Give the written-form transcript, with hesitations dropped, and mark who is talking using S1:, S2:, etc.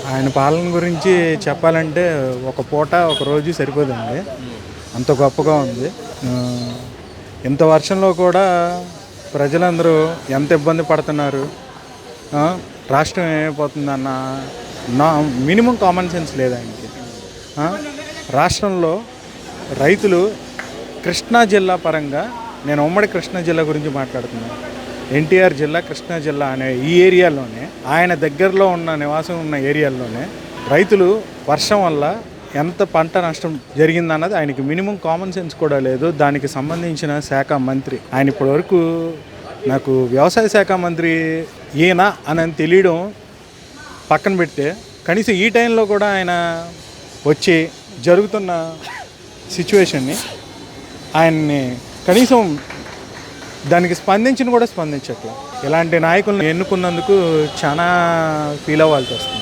S1: ఆయన పాలన గురించి చెప్పాలంటే ఒక పూట ఒక రోజు సరిపోదండి. అంత గొప్పగా ఉంది. ఇంత వర్షంలో కూడా ప్రజలందరూ ఎంత ఇబ్బంది పడుతున్నారు. ఆ, రాష్ట్రం ఏమైపోతుందన్న నా మినిమం కామన్ సెన్స్ లేదు ఆయనకి. ఆ, రాష్ట్రంలో రైతులు కృష్ణా జిల్లా పరంగా, నేను ఉమ్మడి కృష్ణా జిల్లా గురించి మాట్లాడుతున్నాను. ఎన్టీఆర్ జిల్లా, కృష్ణా జిల్లా అనే ఈ ఏరియాలోనే, ఆయన దగ్గరలో ఉన్న నివాసం ఉన్న ఏరియాల్లోనే రైతులు వర్షం వల్ల ఎంత పంట నష్టం జరిగిందన్నది ఆయనకి మినిమం కామన్ సెన్స్ కూడా లేదు. దానికి సంబంధించిన శాఖ మంత్రి, ఆయన ఇప్పటివరకు నాకు వ్యవసాయ శాఖ మంత్రి ఈయన అని తెలియడం పక్కన పెడితే, కనీసం ఈ టైంలో కూడా ఆయన వచ్చి జరుగుతున్న సిచ్యువేషన్ని ఆయన్ని కనీసం దానికి స్పందించట్లేదు. ఇలాంటి నాయకులను ఎన్నుకున్నందుకు చాలా ఫీల్ అవ్వాల్సి వస్తుంది.